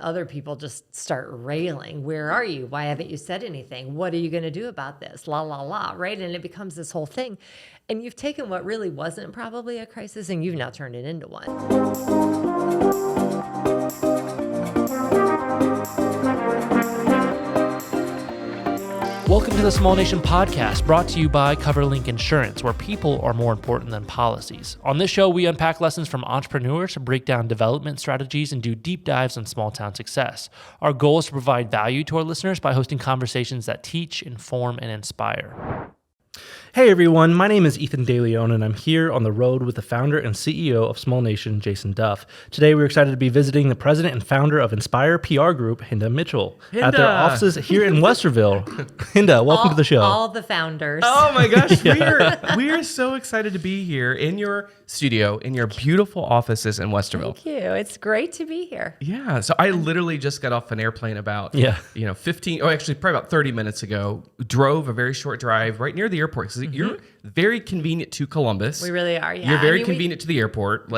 other people just start railing. Where are you? Why haven't you said anything? What are you going to do about this? La, la, la, right? And it becomes this whole thing. And you've taken what really wasn't probably a crisis and you've now turned it into one. Welcome to the Small Nation Podcast, brought to you by CoverLink Insurance, where people are more important than policies. On this show, we unpack lessons from entrepreneurs, break down development strategies, and do deep dives on small town success. Our goal is to provide value to our listeners by hosting conversations that teach, inform, and inspire. Hey everyone, my name is Ethan DeLeon, and I'm here on the road with the founder and CEO of Small Nation, Jason Duff. Today, we're excited to be visiting the president and founder of Inspire PR Group, Hinda Mitchell, at their offices here in Westerville. Hinda, welcome to the show. All the founders. Oh my gosh, we are so excited to be here in your studio, in your beautiful offices in Westerville. Thank you. It's great to be here. Yeah, so I literally just got off an airplane about, probably about 30 minutes ago, drove a very short drive right near the airport. So you're very convenient to Columbus. We really are, yeah. You're very convenient to the airport.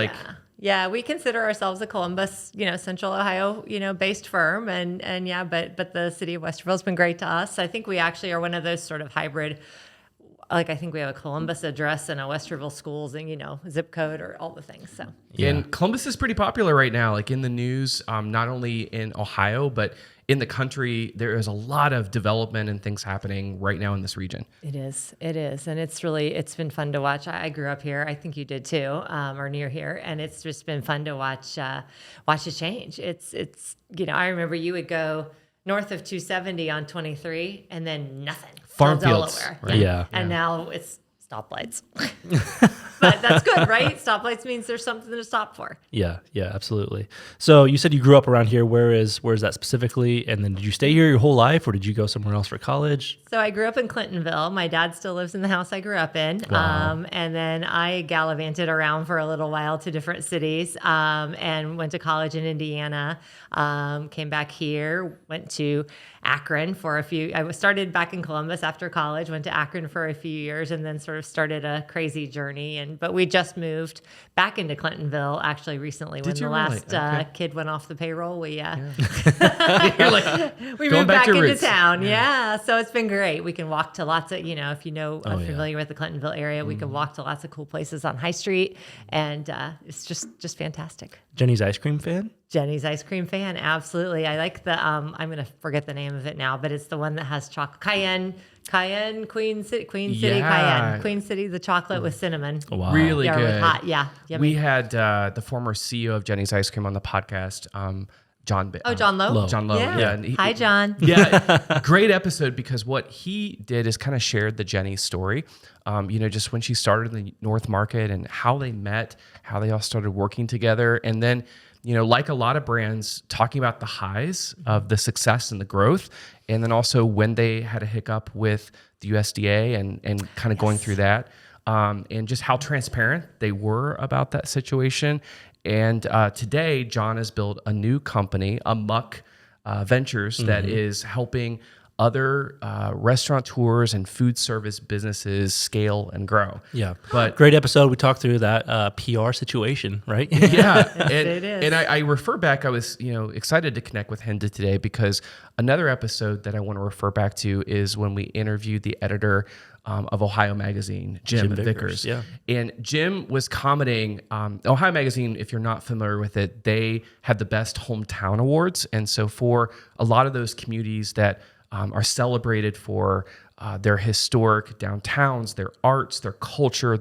Yeah, we consider ourselves a Columbus, Central Ohio, based firm. But the city of Westerville has been great to us. I think we actually are one of those sort of hybrid, I think we have a Columbus address and a Westerville schools and, zip code or all the things. So yeah. And Columbus is pretty popular right now, like in the news, not only in Ohio, but in the country. There is a lot of development and things happening right now in this region. It is. And it's been fun to watch. I grew up here. I think you did too, or near here. And it's just been fun to watch it change. It's I remember you would go north of 270 on 23 and then nothing. Farm fields. Delaware. Right? Yeah. And now it's stoplights. But that's good, right? Stoplights means there's something to stop for. Yeah, absolutely. So you said you grew up around here. Where is that specifically? And then did you stay here your whole life or did you go somewhere else for college? So I grew up in Clintonville. My dad still lives in the house I grew up in. Wow. And then I gallivanted around for a little while to different cities and went to college in Indiana, came back here, went to Akron for I started back in Columbus after college, went to Akron for a few years and then sort of started a crazy journey. But we just moved back into Clintonville actually recently when the last kid went off the payroll. We You're like, we moved back into roots. town. Yeah. So it's been great. We can walk to lots of, if I'm familiar with the Clintonville area, we can walk to lots of cool places on High Street. And it's just fantastic. Jenny's ice cream fan? Jenny's ice cream fan. Absolutely. I like the, I'm going to forget the name of it now, but it's the one that has chocolate. Cayenne, Queen City Cayenne. Queen City, the chocolate with cinnamon. Wow. Really good. With hot, yeah. Yummy. We had the former CEO of Jenny's Ice Cream on the podcast, John Lowe. John Lowe. Yeah. Hi, John. Yeah. Great episode because what he did is kind of shared the Jenny story. Just when she started in the North Market and how they met, how they all started working together. And then, like a lot of brands, talking about the highs of the success and the growth. And then also when they had a hiccup with the USDA and kind of going through that. And just how transparent they were about that situation. And today, John has built a new company, Amok Ventures, that is helping other restaurateurs and food service businesses scale and grow. Yeah. But great episode. We talked through that PR situation, right? Yeah. It is. And I refer back, I was excited to connect with Hinda today because another episode that I want to refer back to is when we interviewed the editor of Ohio Magazine, Jim Vickers. Yeah. And Jim was commenting, Ohio Magazine, if you're not familiar with it, they have the best hometown awards. And so for a lot of those communities that are celebrated for their historic downtowns, their arts, their culture,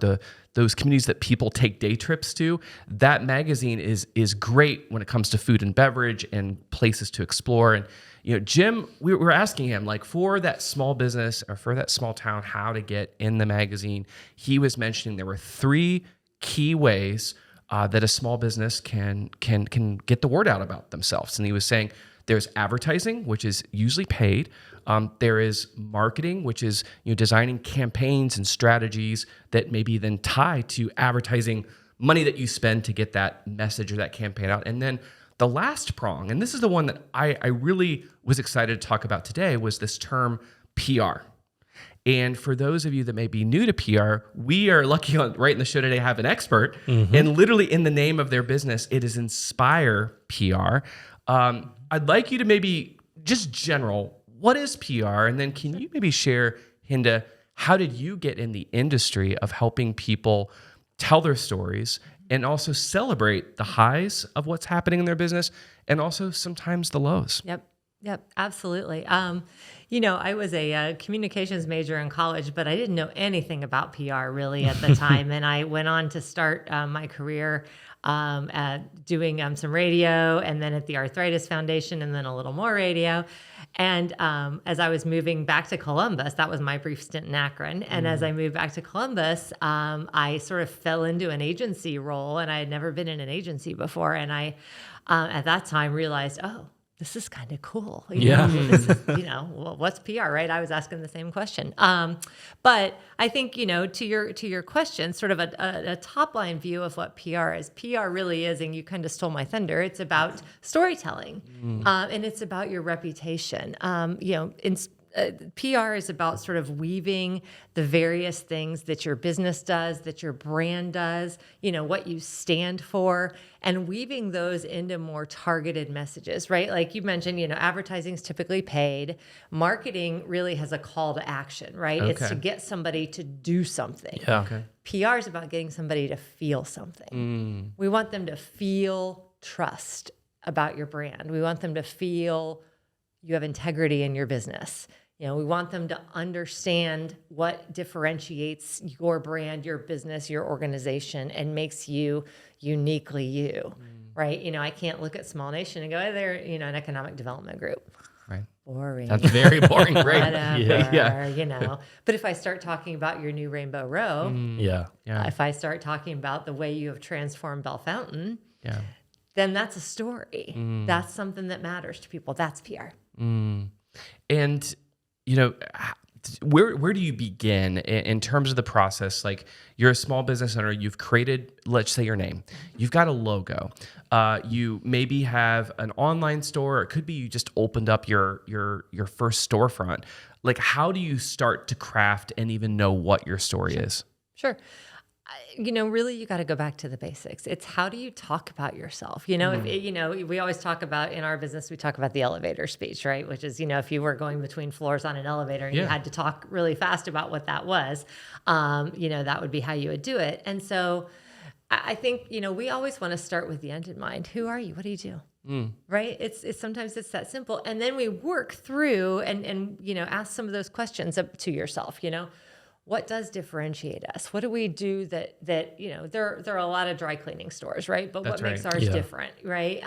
those communities that people take day trips to, that magazine is great when it comes to food and beverage and places to explore. And Jim, we were asking him, like, for that small business or for that small town, how to get in the magazine. He was mentioning there were 3 key ways that a small business can get the word out about themselves. And he was saying there's advertising, which is usually paid. There is marketing, which is designing campaigns and strategies that maybe then tie to advertising money that you spend to get that message or that campaign out. And then the last prong, and this is the one that I really was excited to talk about today, was this term PR. And for those of you that may be new to PR, we are lucky right in the show today have an expert. And literally in the name of their business, it is Inspire PR. I'd like you to maybe just general, what is PR? And then can you maybe share, Hinda, how did you get in the industry of helping people tell their stories and also celebrate the highs of what's happening in their business and also sometimes the lows? Yep, absolutely. I was a communications major in college, but I didn't know anything about PR really at the time. And I went on to start my career at doing some radio, and then at the Arthritis Foundation, and then a little more radio. And as I was moving back to Columbus, that was my brief stint in Akron. And as I moved back to Columbus, I sort of fell into an agency role, and I had never been in an agency before. And I, at that time, realized, oh, this is kind of cool. This is, well, what's PR, right? I was asking the same question. But I think, to your question, sort of a top line view of what PR is. PR really is, and you kind of stole my thunder. It's about storytelling, and it's about your reputation. PR is about sort of weaving the various things that your business does, that your brand does, what you stand for, and weaving those into more targeted messages, right? Like you mentioned, advertising is typically paid. Marketing really has a call to action, right? Okay. It's to get somebody to do something. Yeah. Okay. PR is about getting somebody to feel something. We want them to feel trust about your brand. We want them to feel you have integrity in your business. We want them to understand what differentiates your brand, your business, your organization, and makes you uniquely you, right? I can't look at Small Nation and go, oh, they're, an economic development group. Right. Boring. That's very boring, right? Whatever, But if I start talking about your new Rainbow Row, if I start talking about the way you have transformed Bell Fountain, then that's a story. That's something that matters to people. That's PR. And where do you begin in terms of the process? Like, you're a small business owner, you've created, let's say, your name, you've got a logo, you maybe have an online store, or it could be you just opened up your first storefront. Like, how do you start to craft and even know what your story is? Sure. Really, you got to go back to the basics. It's how do you talk about yourself? If, we always talk about, in our business, we talk about the elevator speech, right? Which is, if you were going between floors on an elevator and you had to talk really fast about what that was, that would be how you would do it. And so I think, we always want to start with the end in mind. Who are you? What do you do? Right? It's sometimes it's that simple. And then we work through and ask some of those questions up to yourself, what does differentiate us? What do we do that there are a lot of dry cleaning stores, right? But That's what makes right. ours different, right?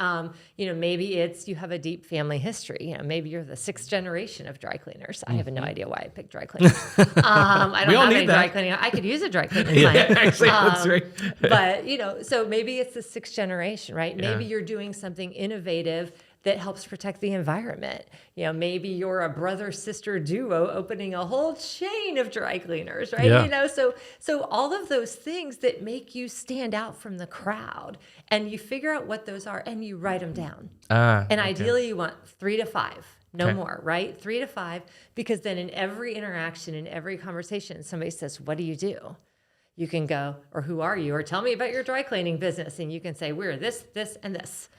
Maybe it's you have a deep family history. Maybe you're the 6th generation of dry cleaners. I have no idea why I picked dry cleaners. I don't have any dry cleaning. I could use a dry cleaning client. Actually, that's right. But so maybe it's the 6th generation, right? Yeah. Maybe you're doing something innovative that helps protect the environment. Maybe you're a brother-sister duo opening a whole chain of dry cleaners, right? Yeah. So all of those things that make you stand out from the crowd, and you figure out what those are and you write them down. And ideally you want 3 to 5, no more, right? 3 to 5, because then in every interaction, in every conversation, somebody says, what do you do? You can go, or who are you? Or tell me about your dry cleaning business. And you can say, we're this, this, and this.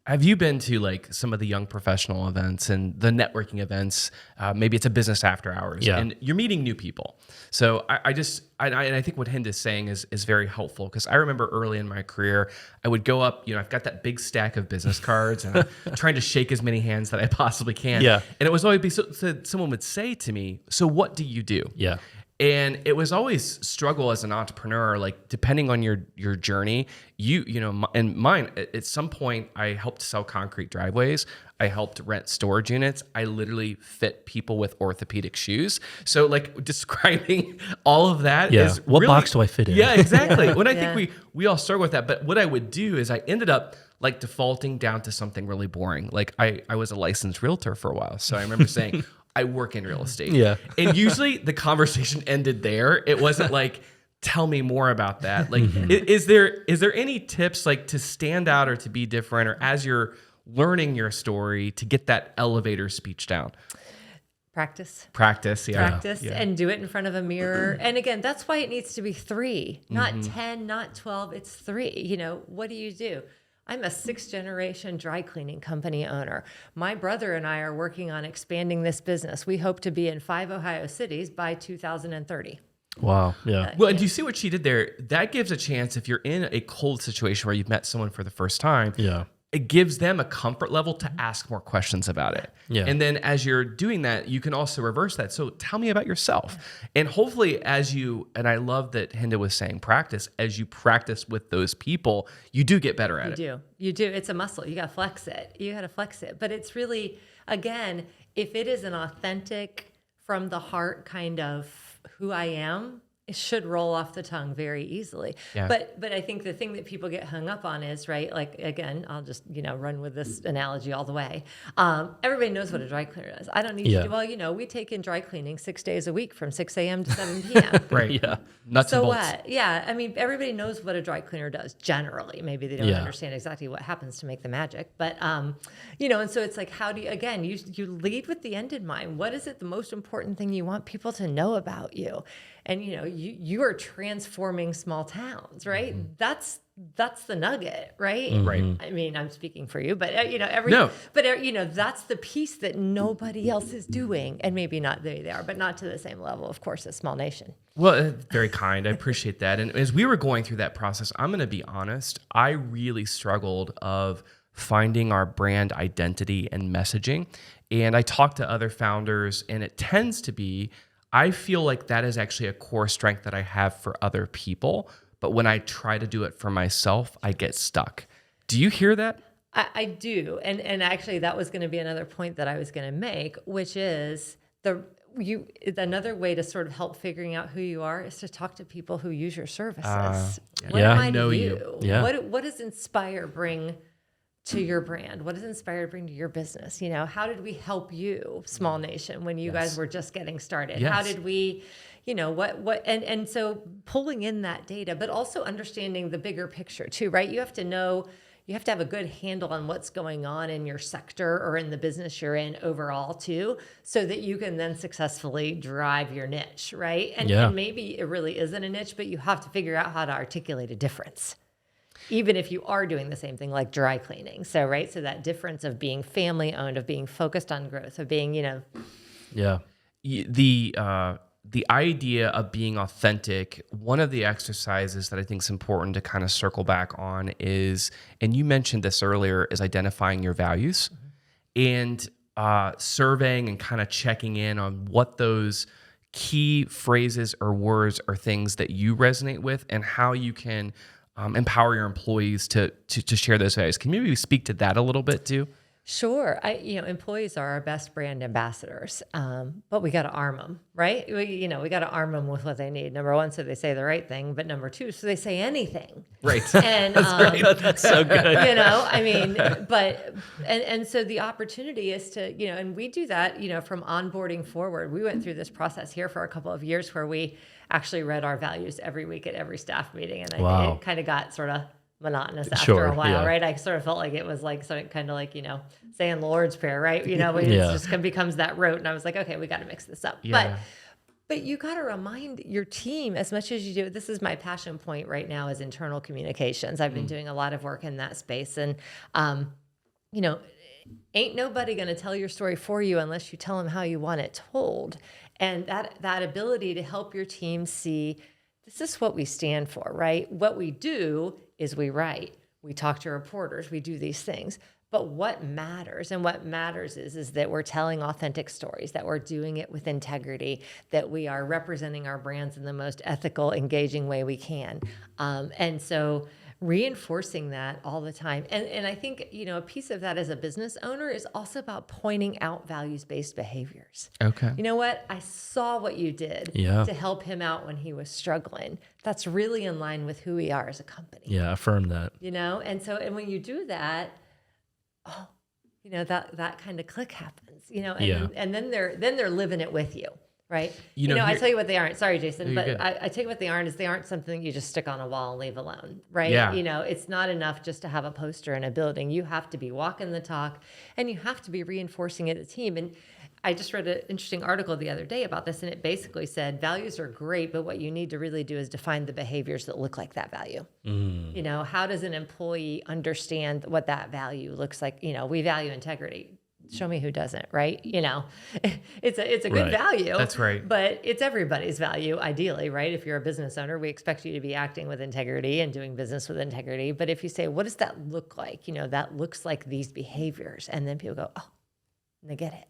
Have you been to like some of the young professional events and the networking events? Maybe it's a business after hours, and you're meeting new people. So I think what Hinda is saying is very helpful, because I remember early in my career, I would go up, I've got that big stack of business cards, and I'm trying to shake as many hands that I possibly can. Yeah. And it was always someone would say to me, "So what do you do?" Yeah. And it was always struggle as an entrepreneur, like depending on your journey, and mine, at some point I helped sell concrete driveways. I helped rent storage units. I literally fit people with orthopedic shoes. So like describing all of that is what really, box do I fit in? Yeah, exactly. When I think we all struggle with that, but what I would do is I ended up like defaulting down to something really boring. Like I was a licensed realtor for a while. So I remember saying, I work in real estate. Yeah. And usually the conversation ended there. It wasn't like, tell me more about that. Like, is there any tips like to stand out or to be different, or as you're learning your story to get that elevator speech down? Practice, and do it in front of a mirror. And again, that's why it needs to be 3, not 10, not 12. It's 3. What do you do? I'm a 6th-generation dry cleaning company owner. My brother and I are working on expanding this business. We hope to be in 5 Ohio cities by 2030. Wow. Yeah. Well, and do you see what she did there? That gives a chance if you're in a cold situation where you've met someone for the first time. Yeah. It gives them a comfort level to ask more questions about it. Yeah. And then as you're doing that, you can also reverse that. So tell me about yourself. And hopefully and I love that Hinda was saying practice, as you practice with those people, you do get better at it. You do. It's a muscle. You got to flex it. But it's really, again, if it is an authentic, from the heart kind of who I am, it should roll off the tongue very easily. Yeah. But I think the thing that people get hung up on is, right, like, again, I'll just, run with this analogy all the way. Everybody knows what a dry cleaner is. I don't need to do, well, we take in dry cleaning 6 days a week from 6 a.m. to 7 p.m. Right. Yeah. Nuts and So bolts. what? Yeah. I mean, everybody knows what a dry cleaner does generally. Maybe they don't Yeah. understand exactly what happens to make the magic. But, and so it's like, how do you, again, you lead with the end in mind. What is it, the most important thing you want people to know about you? And, you are transforming small towns, right? Mm-hmm. That's the nugget, right? Right. I mean, I'm speaking for you, but that's the piece that nobody else is doing. And maybe not they are, but not to the same level, of course, a small nation. Well, very kind. I appreciate that. And as we were going through that process, I'm going to be honest, I really struggled of finding our brand identity and messaging. And I talked to other founders, and it tends to be, I feel like that is actually a core strength that I have for other people. But when I try to do it for myself, I get stuck. Do you hear that? I do. And actually that was going to be another point that I was going to make, which is another way to sort of help figuring out who you are is to talk to people who use your services. What Yeah. am I I know to you. you? Yeah. What does Inspire bring to your brand? What does Inspire bring to your business? How did we help you, small nation, when you guys were just getting started? Yes. How did we, and so pulling in that data, but also understanding the bigger picture too, right? You have to have a good handle on what's going on in your sector or in the business you're in overall too, so that you can then successfully drive your niche, right? And maybe it really isn't a niche, but you have to figure out how to articulate a difference, even if you are doing the same thing like dry cleaning. So, right. So that difference of being family owned, of being focused on growth, of being, Yeah. The idea of being authentic, one of the exercises that I think is important to kind of circle back on is, and you mentioned this earlier, is identifying your values and surveying and kind of checking in on what those key phrases or words or things that you resonate with and how you can empower your employees to share those values. Can you maybe speak to that a little bit too? Sure. Employees are our best brand ambassadors, but we got to arm them, right? We got to arm them with what they need. Number one, so they say the right thing, but number two, so they say anything. Right. And That's so good. and so the opportunity is to, and we do that, from onboarding forward. We went through this process here for a couple of years where we actually read our values every week at every staff meeting. And it kind of got sort of monotonous after a while, right? I sort of felt like it was like sort of kind of like, saying the Lord's Prayer, right? It just becomes that rote. And I was like, okay, we got to mix this up. Yeah. But you got to remind your team as much as you do. This is my passion point right now, is internal communications. I've been doing a lot of work in that space. And, ain't nobody going to tell your story for you unless you tell them how you want it told. And that ability to help your team see, this is what we stand for, right? What we do is we write, we talk to reporters, we do these things. But what matters, and what matters is that we're telling authentic stories, that we're doing it with integrity, that we are representing our brands in the most ethical, engaging way we can. And so reinforcing that all the time. And I think, a piece of that as a business owner is also about pointing out values-based behaviors. Okay. You know what? I saw what you did to help him out when he was struggling. That's really in line with who we are as a company. Yeah. Affirm that. And when you do that, that kind of click happens, and then they're living it with you. Right. You know, I here- tell you what they aren't. Sorry, Jason, You're but good. I tell you what they aren't is they aren't something you just stick on a wall and leave alone. Right. Yeah. It's not enough just to have a poster in a building. You have to be walking the talk and you have to be reinforcing it as a team. And I just read an interesting article the other day about this, and it basically said values are great, but what you need to really do is define the behaviors that look like that value. How does an employee understand what that value looks like? We value integrity. Show me who doesn't, right? It's a good Right. value. That's right. But it's everybody's value, ideally, right? If you're a business owner, we expect you to be acting with integrity and doing business with integrity. But if you say, what does that look like? That looks like these behaviors. And then people go, oh, and they get it.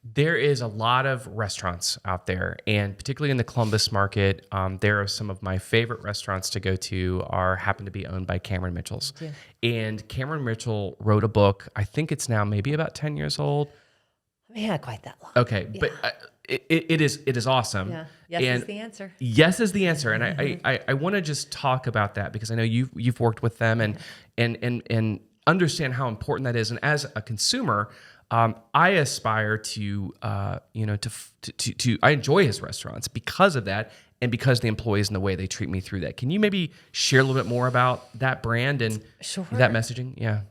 There is a lot of restaurants out there, and particularly in the Columbus market, there are some of my favorite restaurants to go to happen to be owned by Cameron Mitchell's. Yeah. And Cameron Mitchell wrote a book. I think it's now maybe about 10 years old. Yeah, quite that long. Okay, but it is awesome. Yeah. Yes and is the answer. Yes is the answer, and I want to just talk about that because I know you've worked with them and understand how important that is. And as a consumer, I aspire to I enjoy his restaurants because of that, and because the employees and the way they treat me through that. Can you maybe share a little bit more about that brand and that messaging? Yeah.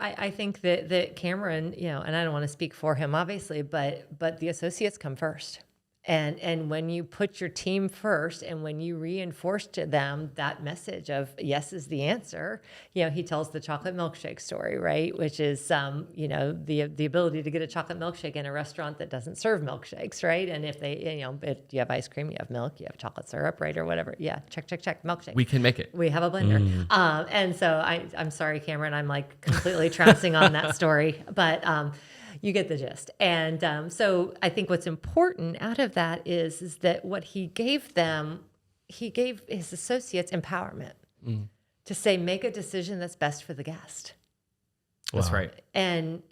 I think that Cameron, and I don't want to speak for him, obviously, but the associates come first. And when you put your team first and when you reinforce to them that message of yes is the answer, he tells the chocolate milkshake story, right? Which is, the ability to get a chocolate milkshake in a restaurant that doesn't serve milkshakes, right? And if they, if you have ice cream, you have milk, you have chocolate syrup, right? Or whatever. Yeah, check, milkshake. We can make it. We have a blender. And so I'm sorry, Cameron, I'm like completely trouncing on that story, but you get the gist. And so I think what's important out of that is that what he gave his associates empowerment to say, make a decision that's best for the guest. That's right. And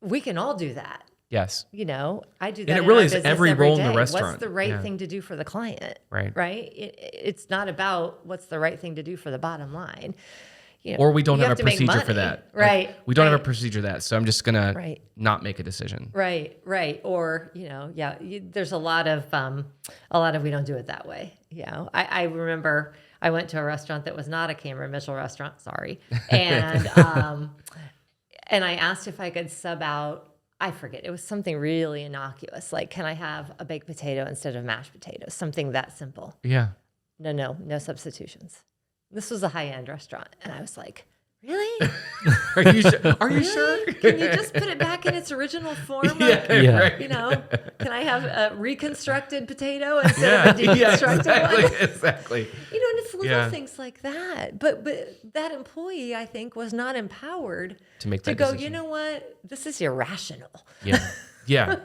we can all do that. Yes. I do that. And it in really our is business every role in the day. restaurant. What's the right Yeah. thing to do for the client? Right. Right. It's not about what's the right thing to do for the bottom line. Or we don't you have a to make procedure for money. that. Right. We don't have right. a procedure for that. So I'm just going to Right. not make a decision. Right. Or, there's a lot of we don't do it that way. I remember I went to a restaurant that was not a Cameron Mitchell restaurant. Sorry. And, and I asked if I could sub out, I forget, it was something really innocuous. Like, can I have a baked potato instead of mashed potatoes? Something that simple. Yeah. No substitutions. This was a high-end restaurant. And I was like, really? Are you sure? Are you sure? Can you just put it back in its original form? Yeah. Right. Can I have a reconstructed potato instead of a deconstructed one? Exactly. And it's little Yeah. things like that. But that employee, I think, was not empowered To make to that go, decision. you know what? This is irrational. Yeah. Yeah.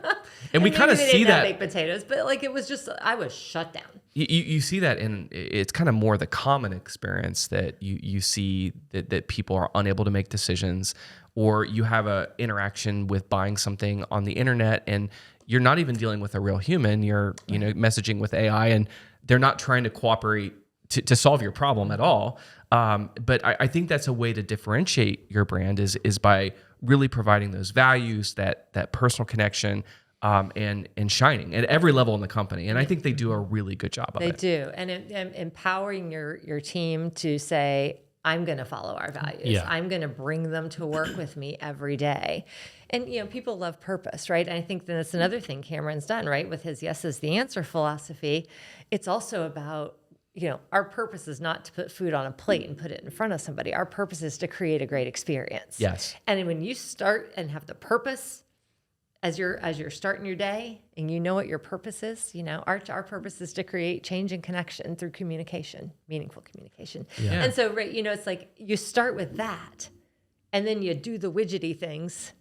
And we maybe kind of they see didn't have that. baked potatoes, but it was just, I was shut down. You see that, and it's kind of more the common experience that you see that people are unable to make decisions, or you have a interaction with buying something on the internet and you're not even dealing with a real human. You're messaging with AI, and they're not trying to cooperate to solve your problem at all. But I think that's a way to differentiate your brand is by really providing those values, that personal connection, and shining at every level in the company. And I think they do a really good job of it. They do. And empowering your team to say, I'm going to follow our values. Yeah. I'm going to bring them to work with me every day. And, people love purpose, right? And I think that's another thing Cameron's done, right? With his yes is the answer philosophy. It's also about, our purpose is not to put food on a plate and put it in front of somebody. Our purpose is to create a great experience. Yes. And when you start and have the purpose as you're starting your day, and you know what your purpose is, our purpose is to create change and connection through communication, meaningful communication. Yeah. And so, right, it's like you start with that, and then you do the widgety things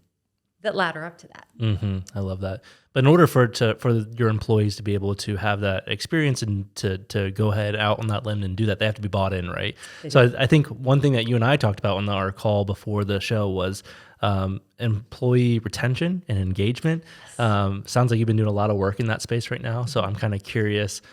that ladder up to that. Mm-hmm. I love that. But in order for your employees to be able to have that experience and to go ahead out on that limb and do that, they have to be bought in, right? So I think one thing that you and I talked about on our call before the show was employee retention and engagement. Sounds like you've been doing a lot of work in that space right now. So I'm kind of curious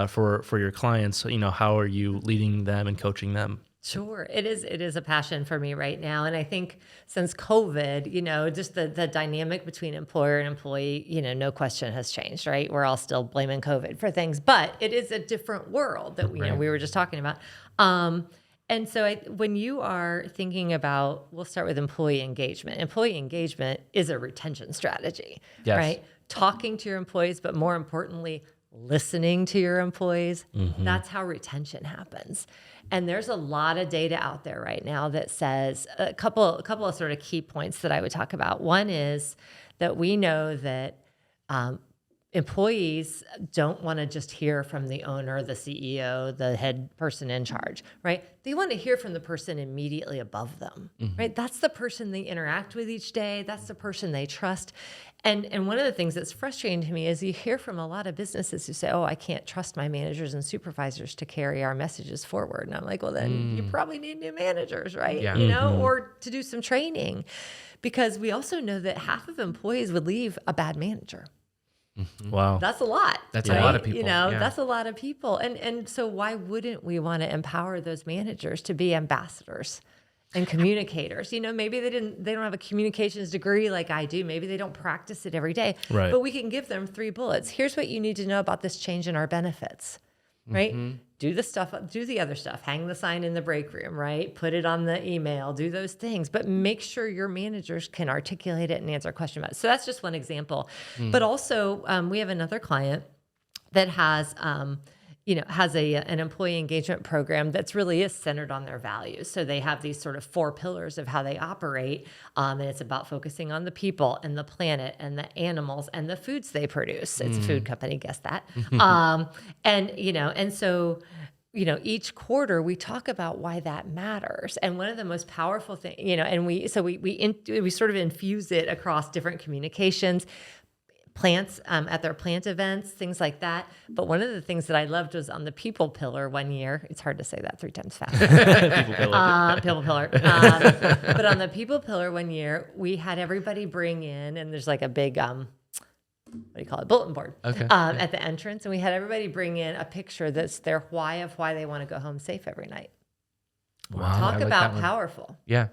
for your clients, how are you leading them and coaching them? Sure. It is a passion for me right now. And I think since COVID, just the dynamic between employer and employee, no question has changed, right? We're all still blaming COVID for things, but it is a different world that we were just talking about. And so when you are thinking about, we'll start with employee engagement. Employee engagement is a retention strategy, right? Talking to your employees, but more importantly, listening to your employees. That's how retention happens. And there's a lot of data out there right now that says a couple of sort of key points that I would talk about. One is that we know that employees don't want to just hear from the owner, the CEO, the head person in charge, right? They want to hear from the person immediately above them, right? That's the person they interact with each day. That's the person they trust. And one of the things that's frustrating to me is you hear from a lot of businesses who say, oh, I can't trust my managers and supervisors to carry our messages forward. And I'm like, well, then you probably need new managers, right? Yeah. Or to do some training, because we also know that half of employees would leave a bad manager. Wow. That's a lot. That's a lot of people. That's a lot of people. And so why wouldn't we want to empower those managers to be ambassadors and communicators? Maybe they don't have a communications degree like I do. Maybe they don't practice it every day. Right. But we can give them 3 bullets. Here's what you need to know about this change in our benefits. Right? Do the other stuff, hang the sign in the break room, right? Put it on the email, do those things, but make sure your managers can articulate it and answer a question about it. So that's just one example. But also we have another client that has an employee engagement program that's really is centered on their values. So they have these sort of 4 pillars of how they operate. And it's about focusing on the people and the planet and the animals and the foods they produce. It's a food company, guess that. And so, each quarter we talk about why that matters. And one of the most powerful things, and we sort of infuse it across different communications, plants at their plant events, things like that. But one of the things that I loved was on the people pillar one year. It's hard to say that 3 times fast. People pillar. But on the people pillar one year, we had everybody bring in, and there's like a big, bulletin board at the entrance. And we had everybody bring in a picture that's their why of why they want to go home safe every night. Wow. Talk about powerful. Yeah.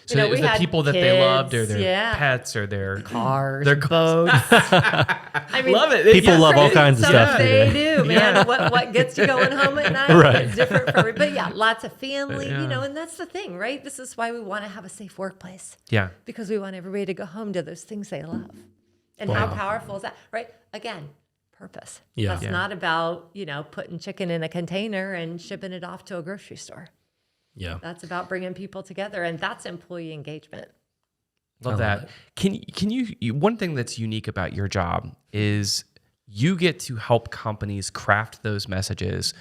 So it was the people that they loved, or their pets, or their cars, their boats. I mean, love it. People love all kinds of stuff. They do, man. Yeah. What gets you going home at night? Right. It's different for everybody. But yeah, lots of family, and that's the thing, right? This is why we want to have a safe workplace. Yeah. Because we want everybody to go home to those things they love. And how powerful is that, right? Again, purpose. Yeah. That's not about, putting chicken in a container and shipping it off to a grocery store. Yeah. That's about bringing people together, and that's employee engagement. Love that. Can you, one thing that's unique about your job is you get to help companies craft those messages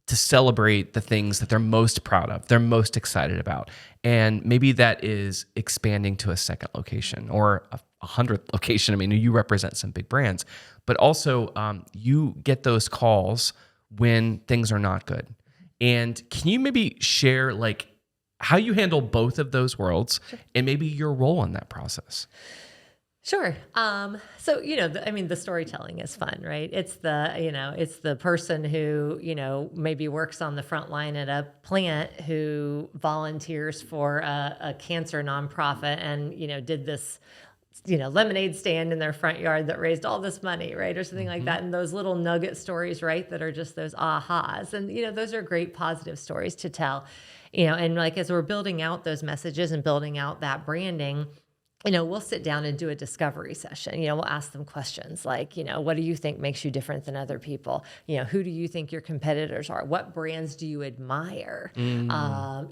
to celebrate the things that they're most proud of, they're most excited about. And maybe that is expanding to a second location or a 100th location. I mean, you represent some big brands, but also you get those calls when things are not good. And can you maybe share how you handle both of those worlds and maybe your role in that process? Sure. So, the storytelling is fun, right? It's the person who, maybe works on the front line at a plant who volunteers for a cancer nonprofit and, did this, lemonade stand in their front yard that raised all this money, right? Or something like that. And those little nugget stories, right? That are just those ahas. And, those are great positive stories to tell, and as we're building out those messages and building out that branding, we'll sit down and do a discovery session. We'll ask them questions like, what do you think makes you different than other people? Who do you think your competitors are? What brands do you admire? How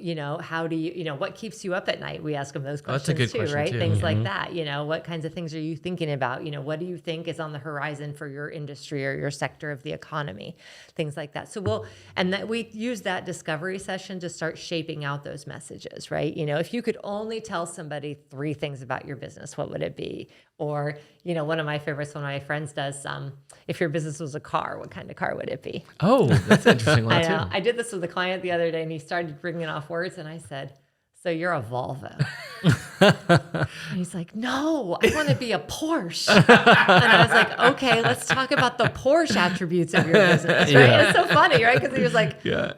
do you, what keeps you up at night? We ask them those questions that's a good too, question right? too. Things like that. What kinds of things are you thinking about? What do you think is on the horizon for your industry or your sector of the economy? Things like that. So we use that discovery session to start shaping out those messages, right? If you could only tell somebody 3 things about your business, what would it be? Or, one of my favorites, one of my friends does, if your business was a car, what kind of car would it be? Oh, that's an interesting one too. I did this with a client the other day and he started bringing off words and I said, so you're a Volvo. And he's like, no, I want to be a Porsche. And I was like, okay, let's talk about the Porsche attributes of your business, right? It's so funny, right? Because he was like, oh, you're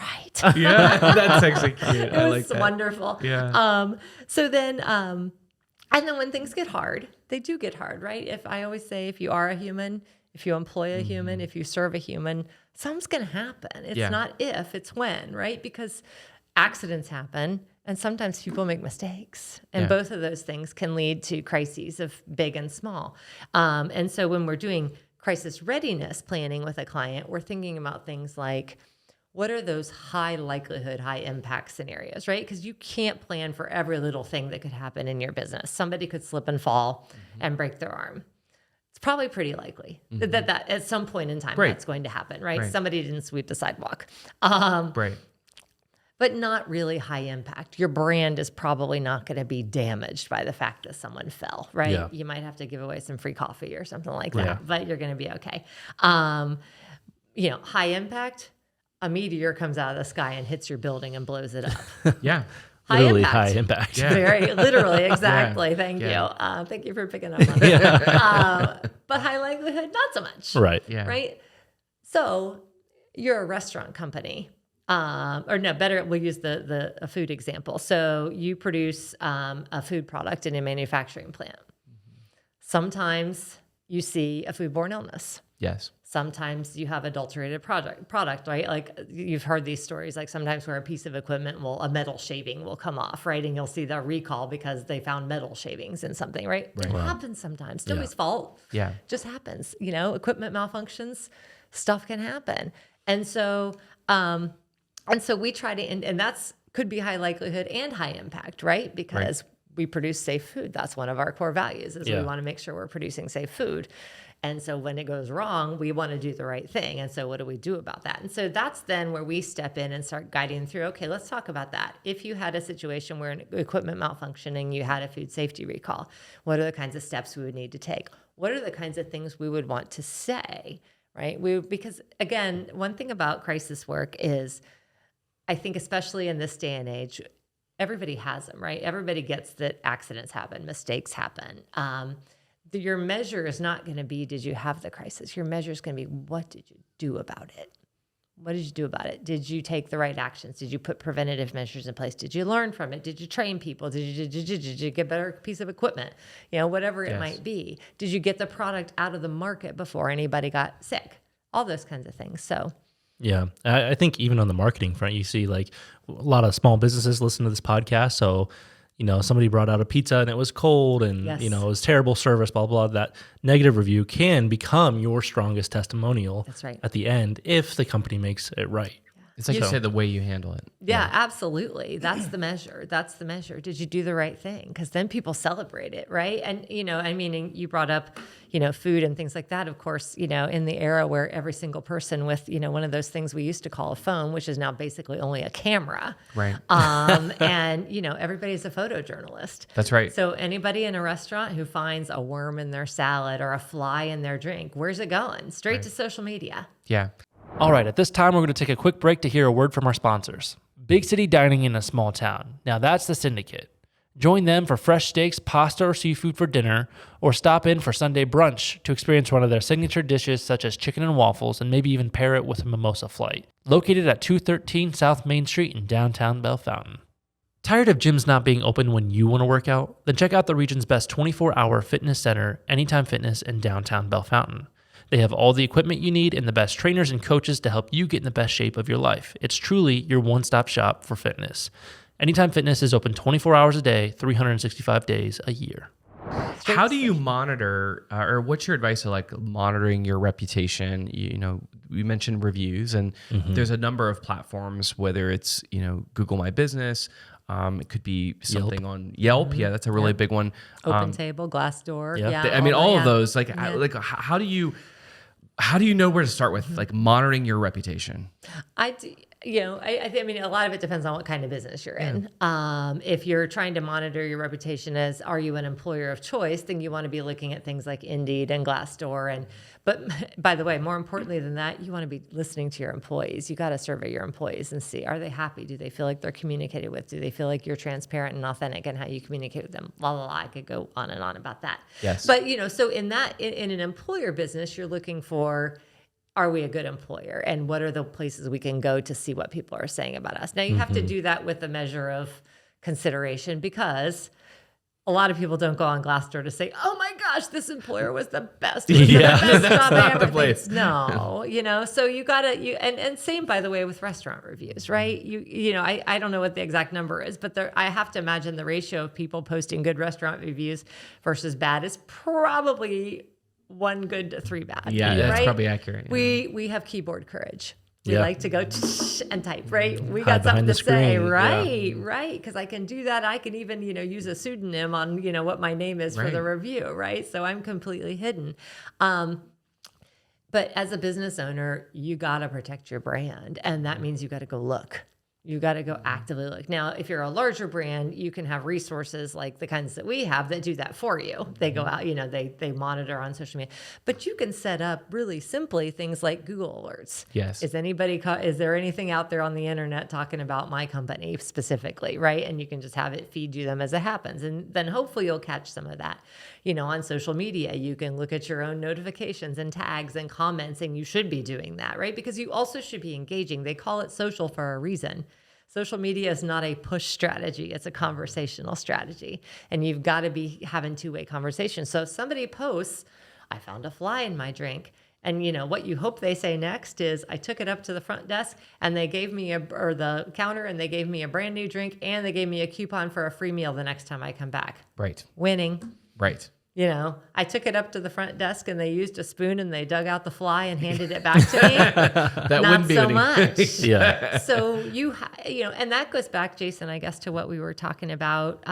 right. Yeah, that's actually cute. It I was like that. wonderful. Yeah. So then, and then when things get hard, they do get hard, right? If I always say, if you are a human, if you employ a human, if you serve a human, something's going to happen. It's not if, it's when, right? Because accidents happen and sometimes people make mistakes. And both of those things can lead to crises of big and small. And so when we're doing crisis readiness planning with a client, we're thinking about things like, what are those high likelihood, high impact scenarios, right? Because you can't plan for every little thing that could happen in your business. Somebody could slip and fall and break their arm. It's probably pretty likely that at some point in time that's going to happen, right? Somebody didn't sweep the sidewalk. Right. But not really high impact. Your brand is probably not going to be damaged by the fact that someone fell, right? Yeah. You might have to give away some free coffee or something like that, but you're going to be okay. High impact, a meteor comes out of the sky and hits your building and blows it up. Yeah. Literally high impact. Yeah. Very literally, exactly. Thank you. Thank you for picking up on that. But high likelihood, not so much. Right. Yeah. Right. So you're a restaurant company. We'll use a food example. So you produce a food product in a manufacturing plant. Sometimes you see a foodborne illness. Yes. Sometimes you have adulterated product, right? Like you've heard these stories, like sometimes where a piece of equipment a metal shaving will come off, right? And you'll see the recall because they found metal shavings in something, right? It happens sometimes. Nobody's fault. Yeah. Just happens. Equipment malfunctions, stuff can happen. And so we try to, and that's could be high likelihood and high impact, right? Because we produce safe food. That's one of our core values is we want to make sure we're producing safe food. And so when it goes wrong, we want to do the right thing. And so what do we do about that? And so that's then where we step in and start guiding through, okay, let's talk about that. If you had a situation where an equipment malfunctioning, you had a food safety recall, what are the kinds of steps we would need to take? What are the kinds of things we would want to say, right? Because again, one thing about crisis work is, I think especially in this day and age, everybody has them, right? Everybody gets that accidents happen, mistakes happen. Your measure is not going to be, did you have the crisis? Your measure is going to be, what did you do about it? What did you do about it? Did you take the right actions? Did you put preventative measures in place? Did you learn from it? Did you train people? Did you get a better piece of equipment? Whatever it might be. Did you get the product out of the market before anybody got sick? All those kinds of things. So yeah, I think even on the marketing front, you see like a lot of small businesses listen to this podcast. So, somebody brought out a pizza and it was cold and, it was terrible service, blah, blah, blah. That negative review can become your strongest testimonial That's right. at the end if the company makes it right. It's like you said, the way you handle it. Yeah, absolutely. That's the measure. That's the measure. Did you do the right thing? Because then people celebrate it, right? And, you brought up, food and things like that. Of course, in the era where every single person with, one of those things we used to call a phone, which is now basically only a camera. Right. And, everybody's a photojournalist. That's right. So anybody in a restaurant who finds a worm in their salad or a fly in their drink, where's it going? Straight to social media. Yeah. All right, at this time, we're going to take a quick break to hear a word from our sponsors. Big city dining in a small town. Now that's the Syndicate. Join them for fresh steaks, pasta, or seafood for dinner, or stop in for Sunday brunch to experience one of their signature dishes such as chicken and waffles, and maybe even pair it with a mimosa flight. Located at 213 South Main Street in downtown Bellefontaine. Tired of gyms not being open when you want to work out? Then check out the region's best 24-hour fitness center, Anytime Fitness in downtown Bellefontaine. They have all the equipment you need and the best trainers and coaches to help you get in the best shape of your life. It's truly your one-stop shop for fitness. Anytime Fitness is open 24 hours a day, 365 days a year. How do you monitor, or what's your advice to like monitoring your reputation? We mentioned reviews, and there's a number of platforms, whether it's, Google My Business, it could be something on Yelp. Yeah, that's a really big one. Open Table, Glassdoor. Yep. Yeah, all of those. Like how do you know where to start with like monitoring your reputation? I mean, a lot of it depends on what kind of business you're in. If you're trying to monitor your reputation as, are you an employer of choice, then you want to be looking at things like Indeed and Glassdoor. But by the way, more importantly than that, you want to be listening to your employees. You got to survey your employees and see, are they happy? Do they feel like they're communicated with? Do they feel like you're transparent and authentic in how you communicate with them? La, la, la. I could go on and on about that. Yes. But, so in an employer business, you're looking for, are we a good employer? And what are the places we can go to see what people are saying about us? Now, you have to do that with a measure of consideration, because a lot of people don't go on Glassdoor to say, "Oh my gosh, this employer was the best. It was the best job I ever did." No, so you gotta, and same, by the way, with restaurant reviews, right? I don't know what the exact number is, but I have to imagine the ratio of people posting good restaurant reviews versus bad is probably 1 good to 3 bad. Yeah, right? that's probably accurate. Yeah. We have keyboard courage. We like to go and type, right? We Hide got something behind the to say, screen. right? Because I can do that. I can even, use a pseudonym on, what my name is for the review, right? So I'm completely hidden. But as a business owner, you got to protect your brand. And that means you got to go look. You got to go actively look. Now, if you're a larger brand, you can have resources like the kinds that we have that do that for you. They go out, they monitor on social media. But you can set up really simply things like Google alerts. Yes. Is there anything out there on the internet talking about my company specifically, right? And you can just have it feed you them as it happens. And then hopefully you'll catch some of that. On social media, you can look at your own notifications and tags and comments, and you should be doing that, right? Because you also should be engaging. They call it social for a reason. Social media is not a push strategy. It's a conversational strategy. And you've got to be having two-way conversations. So if somebody posts, "I found a fly in my drink," and what you hope they say next is, "I took it up to the front desk and they gave me or the counter, and they gave me a brand new drink, and they gave me a coupon for a free meal the next time I come back." Right. Winning. Right. I took it up to the front desk and they used a spoon and they dug out the fly and handed it back to me. That Not wouldn't be so any- much. Yeah. So and that goes back, Jason, I guess, to what we were talking about,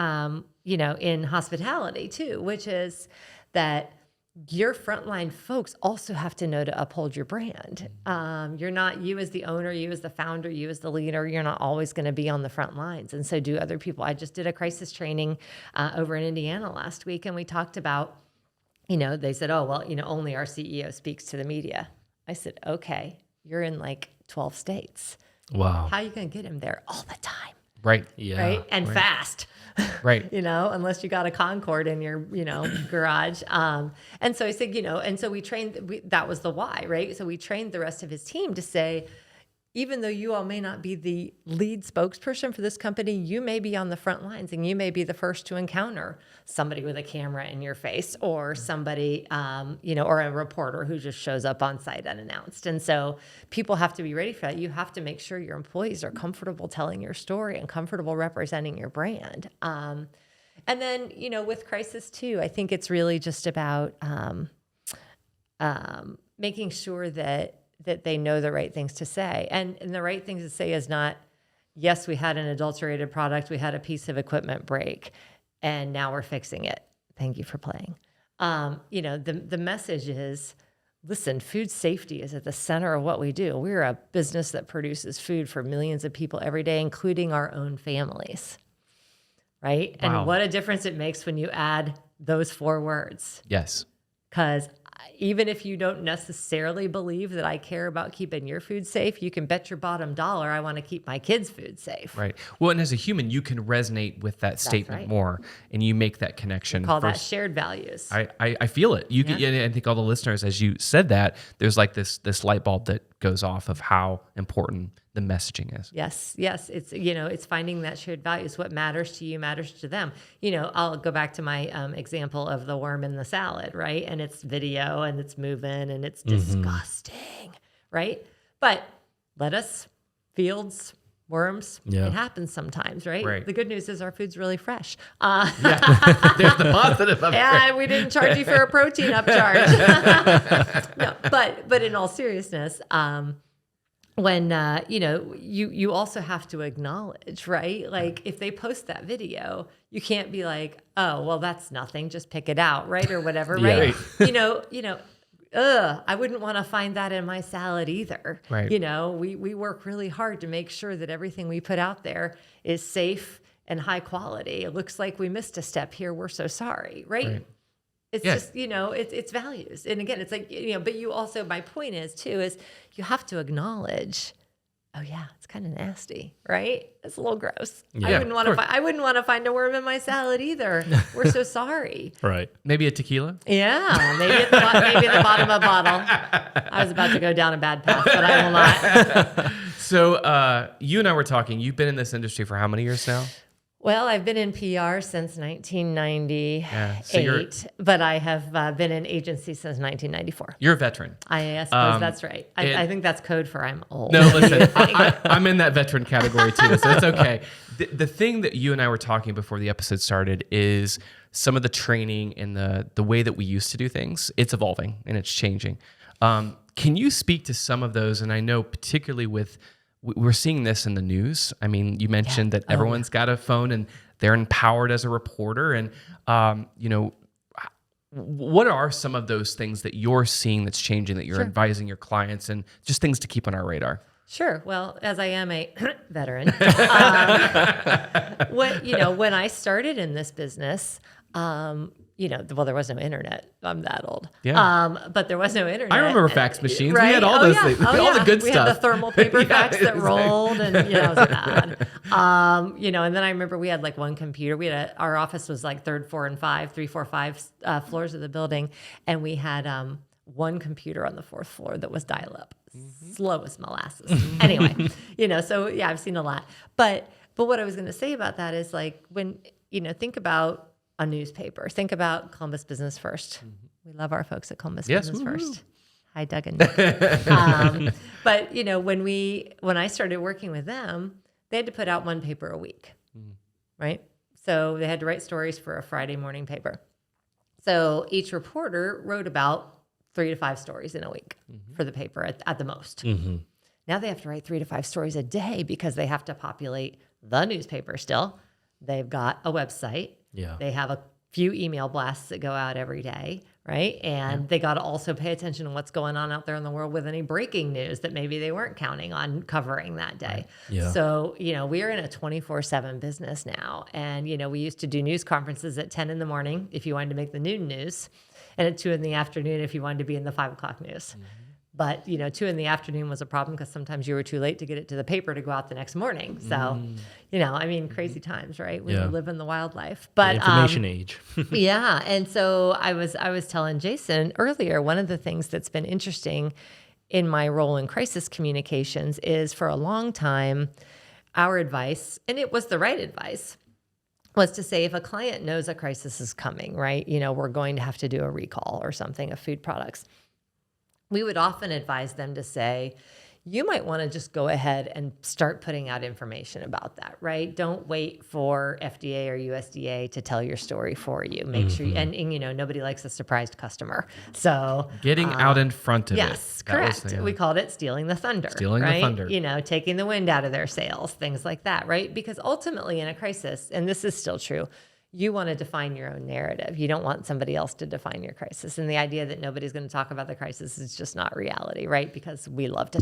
in hospitality too, which is that your frontline folks also have to know to uphold your brand. You're not, you as the owner, you as the founder, you as the leader, you're not always going to be on the front lines. And so do other people. I just did a crisis training over in Indiana last week, and we talked about, they said, "Oh, well, only our CEO speaks to the media." I said, "Okay, you're in like 12 states. Wow. How are you going to get him there all the time?" Right. Yeah. Right. And fast. Right. Unless you got a Concorde in your, garage. And so I said, and so we trained, that was the why, right? So we trained the rest of his team to say, even though you all may not be the lead spokesperson for this company, you may be on the front lines and you may be the first to encounter somebody with a camera in your face, or somebody, or a reporter who just shows up on site unannounced. And so people have to be ready for that. You have to make sure your employees are comfortable telling your story and comfortable representing your brand. And then, with crisis too, I think it's really just about making sure that they know the right things to say. And the right things to say is not, "Yes, we had an adulterated product. We had a piece of equipment break, and now we're fixing it. Thank you for playing." The message is, listen, food safety is at the center of what we do. We're a business that produces food for millions of people every day, including our own families. Right? Wow. And what a difference it makes when you add those 4 words. Yes. Because even if you don't necessarily believe that I care about keeping your food safe, you can bet your bottom dollar I want to keep my kids' food safe. Right. Well, and as a human, you can resonate with that statement right. more, and you make that connection. Call that shared values. I feel it. You can, and I think all the listeners, as you said that, there's like this light bulb that goes off of how important the messaging is. Yes. It's, it's finding that shared values. What matters to you matters to them. I'll go back to my example of the worm in the salad, right? And it's video and it's moving and it's disgusting, right? But lettuce, fields, worms, it happens sometimes, right? Right. The good news is our food's really fresh. There's the positive of it. Yeah, we didn't charge you for a protein upcharge. No, but in all seriousness, when you also have to acknowledge, right? Like if they post that video, you can't be like, "Oh, well, that's nothing. Just pick it out," right, or whatever, right? I wouldn't want to find that in my salad either. Right. We work really hard to make sure that everything we put out there is safe and high quality. It looks like we missed a step here. We're so sorry, right? It's just, it's values. And again, it's like, but you also, my point is too, is you have to acknowledge oh yeah, it's kind of nasty, right? It's a little gross. Yeah, I wouldn't want to find a worm in my salad either. We're so sorry. Right. Maybe a tequila? Yeah, maybe at the bottom of a bottle. I was about to go down a bad path, but I will not. So you and I were talking. You've been in this industry for how many years now? Well, I've been in PR since 1998, Yeah, so but I have been in agency since 1994. You're a veteran. I suppose that's right. I think that's code for I'm old. No, listen, I'm in that veteran category too, so it's okay. The thing that you and I were talking before the episode started is some of the training and the way that we used to do things. It's evolving and it's changing. Can you speak to some of those? And I know particularly we're seeing this in the news. I mean, you mentioned that everyone's got a phone and they're empowered as a reporter. And, what are some of those things that you're seeing that's changing, that you're advising your clients, and just things to keep on our radar? Sure. Well, as I am a veteran, when I started in this business, there was no internet. I'm that old. Yeah. But there was no internet. I remember fax machines. Right? We had all those things, all the good we stuff. We had the thermal paper fax that exactly. rolled, and it was bad. And then I remember we had like one computer. Our office was like 3rd, 4, and 5, 3, 4, 5 floors of the building, and we had one computer on the 4th floor that was dial-up, slow as molasses. Anyway, so yeah, I've seen a lot. But what I was going to say about that is like when think about a newspaper. Think about Columbus Business First. We love our folks at Columbus Business First. Hi, Doug and Nick. But when I started working with them, they had to put out one paper a week, right? So they had to write stories for a Friday morning paper. So each reporter wrote about 3 to 5 stories in a week for the paper at the most. Now they have to write 3 to 5 stories a day because they have to populate the newspaper still. They've got a website. Yeah. They have a few email blasts that go out every day, right? And they got to also pay attention to what's going on out there in the world with any breaking news that maybe they weren't counting on covering that day. Right. Yeah. So, we are in a 24/7 business now. And, we used to do news conferences at 10 in the morning if you wanted to make the noon news, and at 2 in the afternoon if you wanted to be in the 5 o'clock news. But, 2 in the afternoon was a problem because sometimes you were too late to get it to the paper to go out the next morning. So, crazy times, right? We live in the wildlife. But the information age. yeah. And so I was telling Jason earlier, one of the things that's been interesting in my role in crisis communications is for a long time, our advice, and it was the right advice, was to say if a client knows a crisis is coming, right? We're going to have to do a recall or something of food products. We would often advise them to say, you might want to just go ahead and start putting out information about that, right? Don't wait for FDA or USDA to tell your story for you. Make sure, and nobody likes a surprised customer. So getting out in front of it. Yes, correct. We called it stealing the thunder. Stealing the thunder. Taking the wind out of their sails, things like that, right? Because ultimately in a crisis, and this is still true, you want to define your own narrative. You don't want somebody else to define your crisis. And the idea that nobody's going to talk about the crisis is just not reality, right? Because we love to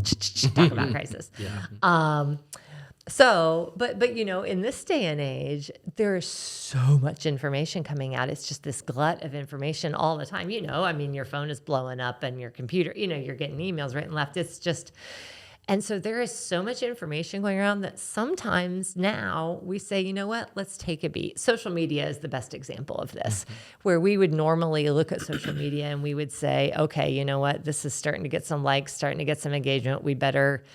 talk about crisis. But in this day and age, there is so much information coming out. It's just this glut of information all the time. Your phone is blowing up and your computer, you're getting emails right and left. It's just... And so there is so much information going around that sometimes now we say, you know what, let's take a beat. Social media is the best example of this, where we would normally look at social media and we would say, okay, you know what, this is starting to get some likes, starting to get some engagement. We better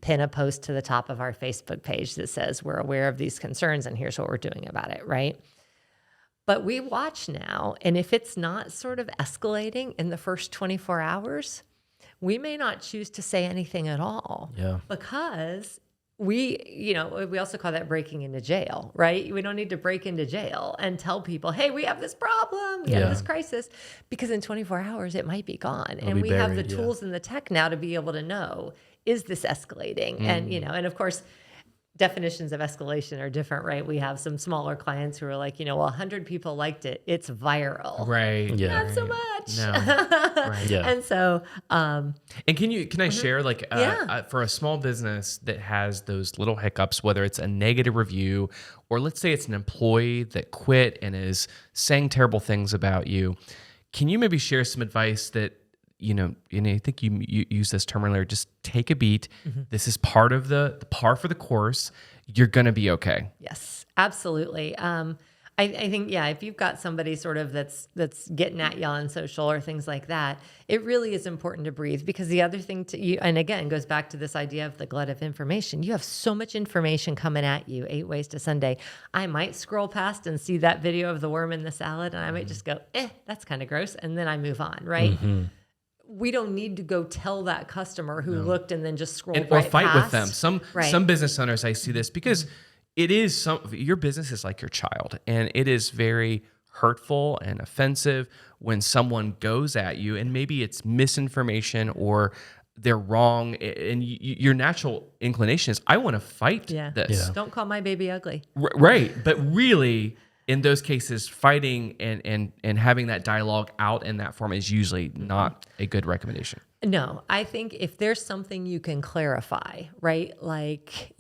pin a post to the top of our Facebook page that says we're aware of these concerns and here's what we're doing about it, right? But we watch now, and if it's not sort of escalating in the first 24 hours, we may not choose to say anything at all. Yeah. Because we also call that breaking into jail, right? We don't need to break into jail and tell people, hey, we have this problem, we have this crisis, because in 24 hours it might be gone. And we have the tools and the tech now to be able to know, is this escalating? And, and of course, definitions of escalation are different, right? We have some smaller clients who are like, 100 people liked it. It's viral. Right. Yeah. Not so much. No. Right. Yeah. And so... and can I share, for a small business that has those little hiccups, whether it's a negative review or let's say it's an employee that quit and is saying terrible things about you, can you maybe share some advice that and I think you used this term earlier, just take a beat. This is part of the par for the course. You're going to be okay. Yes, absolutely. I think, yeah, if you've got somebody sort of that's getting at you on social or things like that, it really is important to breathe, because the other thing and again, goes back to this idea of the glut of information. You have so much information coming at you 8 ways to Sunday. I might scroll past and see that video of the worm in the salad, and I might just go, that's kind of gross. And then I move on, right? We don't need to go tell that customer who looked and then just scrolled Or right fight past. with them. Some business owners, I see this because it is your business is like your child, and it is very hurtful and offensive when someone goes at you, and maybe it's misinformation or they're wrong, and your natural inclination is, I want to fight this. Don't call my baby ugly. Right. But really, in those cases, fighting and having that dialogue out in that form is usually not a good recommendation. No, I think if there's something you can clarify, right? Like,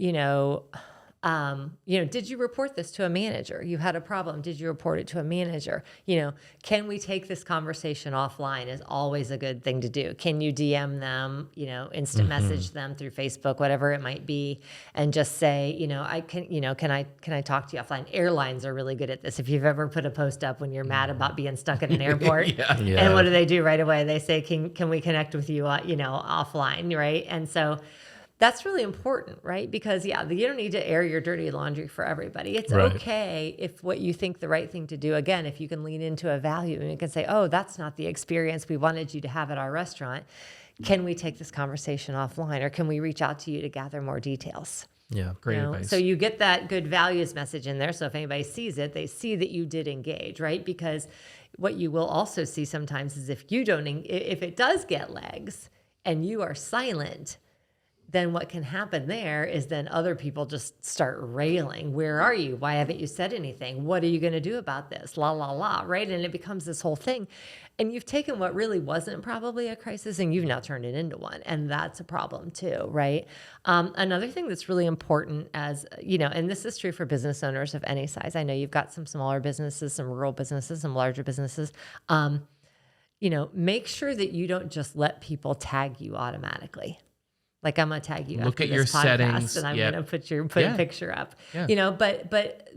did you report this to a manager? You had a problem. Did you report it to a manager? Can we take this conversation offline is always a good thing to do. Can you DM them, instant message them through Facebook, whatever it might be, and just say, can I talk to you offline? Airlines are really good at this. If you've ever put a post up when you're mad about being stuck in an airport, and what do they do right away? They say, can we connect with you, offline, right? And so that's really important, right? Because you don't need to air your dirty laundry for everybody. It's okay if what you think the right thing to do, again, if you can lean into a value and you can say, oh, that's not the experience we wanted you to have at our restaurant. Can we take this conversation offline, or can we reach out to you to gather more details? Yeah, great advice. So you get that good values message in there. So if anybody sees it, they see that you did engage, right? Because what you will also see sometimes is if it does get legs and you are silent, then what can happen there is then other people just start railing. Where are you? Why haven't you said anything? What are you going to do about this? La, la, la, right? And it becomes this whole thing. And you've taken what really wasn't probably a crisis and you've now turned it into one. And that's a problem too, right? Another thing that's really important and this is true for business owners of any size. I know you've got some smaller businesses, some rural businesses, some larger businesses. Make sure that you don't just let people tag you automatically. Like, I'm going to tag you Look after at this your podcast, settings, and I'm going to put a picture up. Yeah. But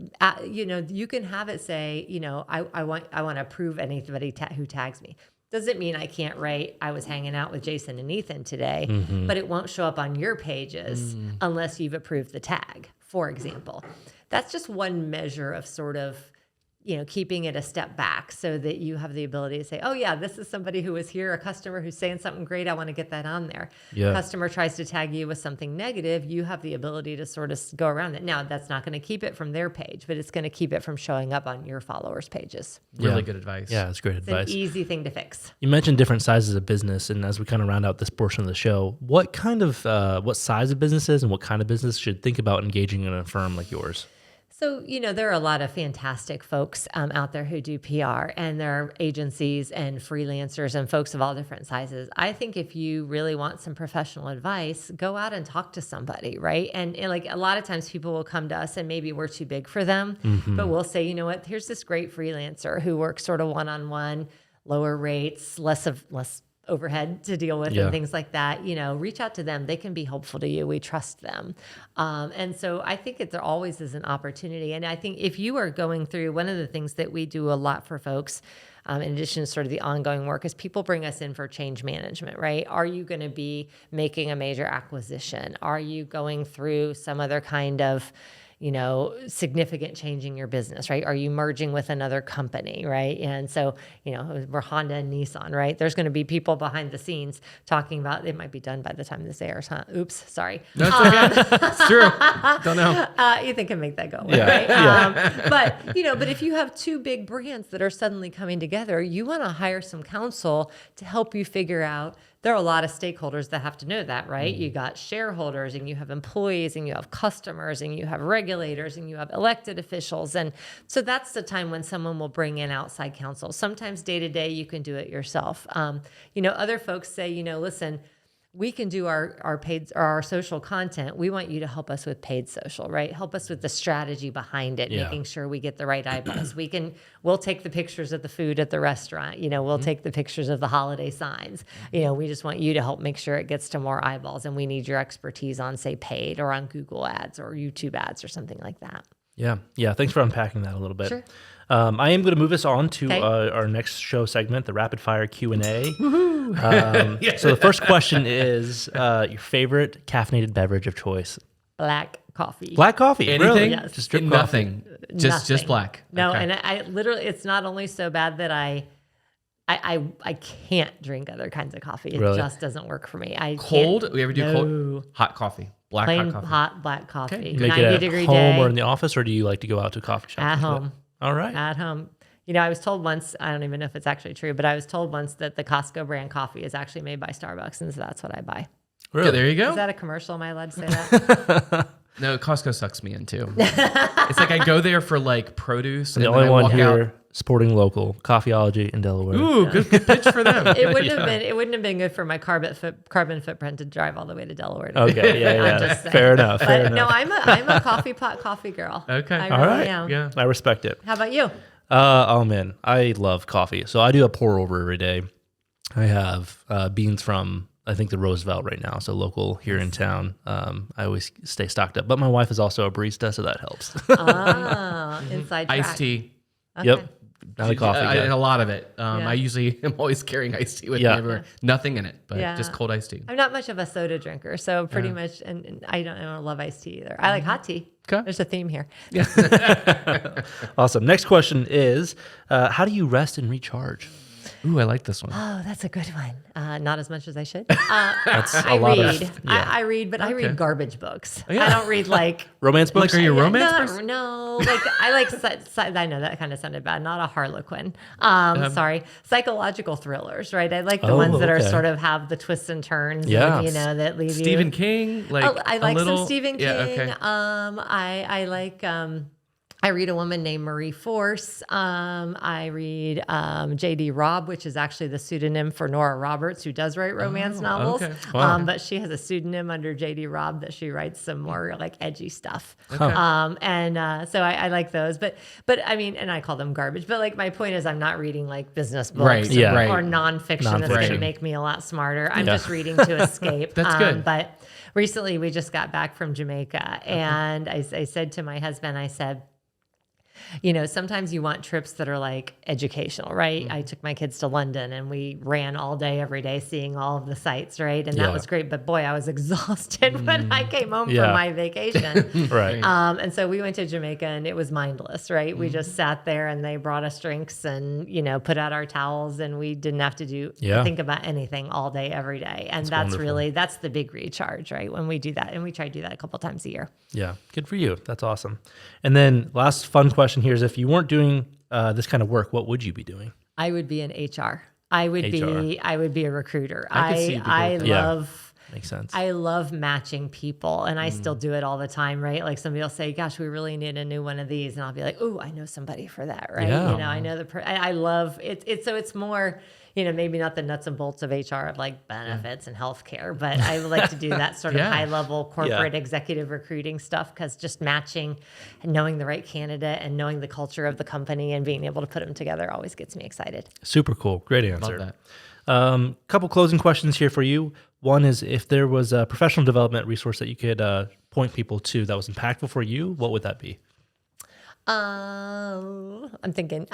you can have it say, I want to approve anybody who tags me. Doesn't mean I can't write, I was hanging out with Jason and Ethan today, but it won't show up on your pages unless you've approved the tag, for example. That's just one measure of sort of, keeping it a step back so that you have the ability to say, oh yeah, this is somebody who was here, a customer who's saying something great. I want to get that on there. Yeah. Customer tries to tag you with something negative. You have the ability to sort of go around it. Now, that's not going to keep it from their page, but it's going to keep it from showing up on your followers' pages. Really good advice. Yeah, it's great advice. It's an easy thing to fix. You mentioned different sizes of business, and as we kind of round out this portion of the show, what size of businesses and what kind of business should think about engaging in a firm like yours? So, there are a lot of fantastic folks out there who do PR, and there are agencies and freelancers and folks of all different sizes. I think if you really want some professional advice, go out and talk to somebody, right? And like a lot of times people will come to us and maybe we're too big for them, but we'll say, you know what, here's this great freelancer who works sort of one-on-one, lower rates, less overhead to deal with and things like that. Reach out to them. They can be helpful to you. We trust them. And so I think there always is an opportunity. And I think if you are going through, one of the things that we do a lot for folks, in addition to sort of the ongoing work, is people bring us in for change management, right? Are you going to be making a major acquisition? Are you going through some other kind of significant change in your business, right? Are you merging with another company, right? And so, we're Honda and Nissan, right? There's going to be people behind the scenes talking about, it might be done by the time this airs, huh? Oops, sorry. That's okay. It's true. Don't know. Ethan can make that go away, right? But if you have two big brands that are suddenly coming together, you want to hire some counsel to help you figure out. There are a lot of stakeholders that have to know that, right? You got shareholders, and you have employees, and you have customers, and you have regulators, and you have elected officials. And so that's the time when someone will bring in outside counsel. Sometimes day to day, you can do it yourself. Other folks say, listen, we can do our paid or our social content. We want you to help us with paid social, right? Help us with the strategy behind it, making sure we get the right eyeballs. We'll take the pictures of the food at the restaurant. We'll take the pictures of the holiday signs. We just want you to help make sure it gets to more eyeballs, and we need your expertise on, say, paid or on Google ads or YouTube ads or something like that. Yeah. Thanks for unpacking that a little bit. Sure. I am going to move us on to our next show segment, the rapid fire Q&A. So the first question is your favorite caffeinated beverage of choice. Black coffee. Black coffee. Anything? Really? Yes. Just drip Nothing. coffee. Just black. No, Okay. and I literally, it's not only so bad that I can't drink other kinds of coffee. It Really? just doesn't work for me. I Cold? can't- We ever do no. cold? Hot coffee. Black Plain hot coffee. hot black coffee. Okay. You make 90 it at degree home day. or in the office, or do you like to go out to a coffee shop? At and do it? home. All right. At home. I was told once, I don't even know if it's actually true, but I was told once that the Costco brand coffee is actually made by Starbucks, and so that's what I buy. Really? Okay, there you go. Is that a commercial? Am I allowed to say that? No, Costco sucks me in too. It's like I go there for like produce. the and only then I one walk here out. supporting local coffeeology in Delaware. Ooh, good pitch for them. It wouldn't have been good for my carbon footprint to drive all the way to Delaware. To Okay, I'm yeah. just saying. Fair enough. Fair But no, enough. I'm a coffee pot coffee girl. Okay. I All really right. am. Yeah. I respect it. How about you? Oh man, I love coffee. So I do a pour over every day. I have beans from I think the Roosevelt right now, so local here in town. I always stay stocked up, but my wife is also a barista, so that helps. Inside track. Iced tea. Okay. Yep, not a coffee guy. And a lot of it. Yeah. I usually am always carrying iced tea with Yeah. me everywhere. Nothing in it, but Yeah. just cold iced tea. I'm not much of a soda drinker, so pretty much, and I don't love iced tea either. I like hot tea. Okay. There's a theme here. Awesome. Next question is, how do you rest and recharge? Ooh, I like this one. Oh, that's a good one. Not as much as I should. That's I a lot read. of yeah. I read, but I Okay. read garbage books. Yeah. I don't read like romance books. Like, are you a romance person? No, like I like. I know that kind of sounded bad. Not a Harlequin. Sorry, psychological thrillers. Right. I like the ones that are okay. sort of have the twists and turns. Yeah. And, that leave you. Stephen King, like I like a little, some Stephen King. Yeah, okay. I like. I read a woman named Marie Force. I read J.D. Robb, which is actually the pseudonym for Nora Roberts, who does write romance novels. okay. Wow. But she has a pseudonym under J.D. Robb that she writes some more like edgy stuff. Okay. So I like those. But I mean, and I call them garbage. But like my point is, I'm not reading like business books Right, yeah. right. or nonfiction that's going to Nonfiction. make me a lot smarter. I'm Yeah. just reading to escape. That's good. But recently we just got back from Jamaica, and I said to my husband, I said, sometimes you want trips that are like educational, right? I took my kids to London and we ran all day, every day, seeing all of the sights, right? And Yeah. that was great. But boy, I was exhausted when I came home Yeah. from my vacation. Right. And so we went to Jamaica and it was mindless, right? We just sat there and they brought us drinks and, put out our towels, and we didn't have to think about anything all day, every day. And that's wonderful. that's the big recharge, right? When we do that. And we try to do that a couple times a year. Yeah, good for you. That's awesome. And then last fun question here is, if you weren't doing this kind of work, what would you be doing? I would be in HR. I would be a recruiter. I could see you I doing that. Yeah. love Makes sense. I love matching people, and I still do it all the time, right? Like somebody will say, "Gosh, we really need a new one of these," and I'll be like, "Oh, I know somebody for that," right? Yeah. I know I love it. So it's more, maybe not the nuts and bolts of HR of like benefits and healthcare, but I would like to do that sort of Yeah. high level corporate executive recruiting stuff, because just matching and knowing the right candidate and knowing the culture of the company and being able to put them together always gets me excited. Super cool. Great answer. Love that. Couple closing questions here for you. One is, if there was a professional development resource that you could point people to that was impactful for you, what would that be? I'm thinking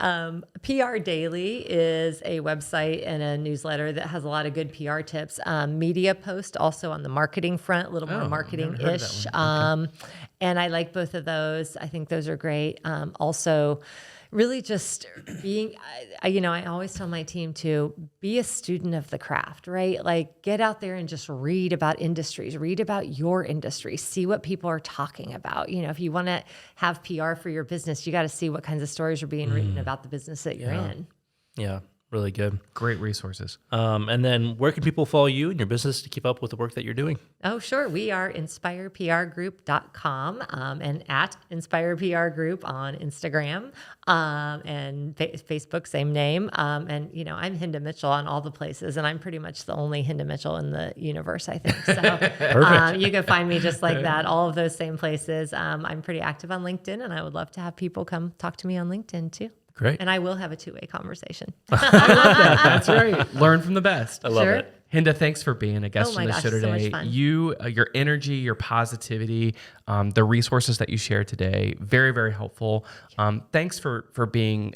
PR Daily is a website and a newsletter that has a lot of good PR tips. Media Post also on the marketing front, a little more I've never heard of marketing-ish. that one. And I like both of those. I think those are great. Also, really just being, I always tell my team to be a student of the craft, right? Like get out there and just read about industries, read about your industry, see what people are talking about. If you want to have PR for your business, you got to see what kinds of stories are being written about the business that you're in. Yeah, Really good. Great resources. And then where can people follow you and your business to keep up with the work that you're doing? Oh, sure. We are inspireprgroup.com and at Inspire PR Group on Instagram and Facebook, same name. And, I'm Hinda Mitchell on all the places, and I'm pretty much the only Hinda Mitchell in the universe, I think. So you can find me just like that, all of those same places. I'm pretty active on LinkedIn, and I would love to have people come talk to me on LinkedIn too. Great. And I will have a two-way conversation. I love that. That's right. Learn from the best. I love it. Hinda, thanks for being a guest on the show so much today. fun. Your energy, your positivity, the resources that you shared today, very, very helpful. Thanks for being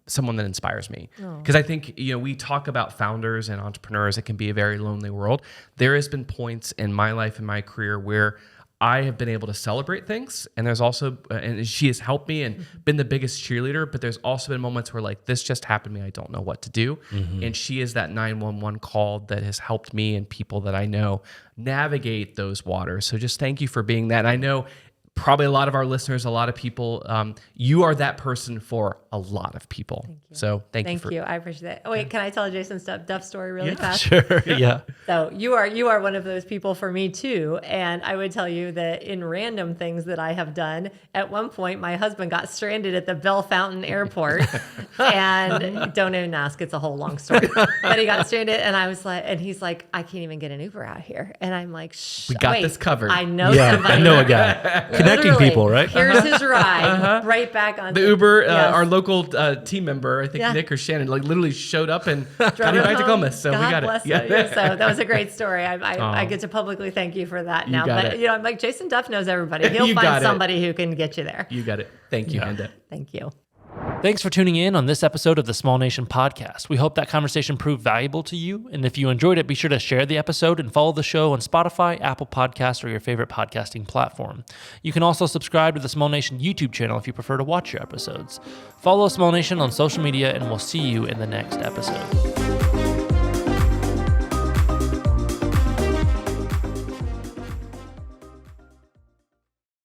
someone that inspires me. Because I think, we talk about founders and entrepreneurs. It can be a very lonely world. There has been points in my life and my career where I have been able to celebrate things, and there's also, and she has helped me and been the biggest cheerleader, but there's also been moments where this just happened to me, I don't know what to do. And she is that 911 call that has helped me and people that I know navigate those waters. So just thank you for being that. And I know probably a lot of our listeners, a lot of people, you are that person for a lot of people. So thank you. Thank you. I appreciate it. Oh, wait, can I tell Jason's Duff story really fast? Sure. Yeah. So you are one of those people for me too. And I would tell you that in random things that I have done, at one point, my husband got stranded at the Bell Fountain Airport and don't even ask, it's a whole long story, but he got stranded and I was like, and he's like, I can't even get an Uber out here. And I'm like, shh, We got this covered. I know Yeah, somebody. I know a guy. Connecting Literally, people, right? Here's his ride right back on The Uber, Yes. our local team member, I think Nick or Shannon, literally showed up and got Drove me him back to home. Columbus. So God we got bless it. him. So that was a great story. I get to publicly thank you for that now. got But it. I'm like, Jason Duff knows everybody. He'll You got find it. somebody who can get you there. You got it. Thank you, Hinda. Thank you. Thanks for tuning in on this episode of the Small Nation Podcast. We hope that conversation proved valuable to you. And if you enjoyed it, be sure to share the episode and follow the show on Spotify, Apple Podcasts, or your favorite podcasting platform. You can also subscribe to the Small Nation YouTube channel if you prefer to watch your episodes. Follow Small Nation on social media, and we'll see you in the next episode.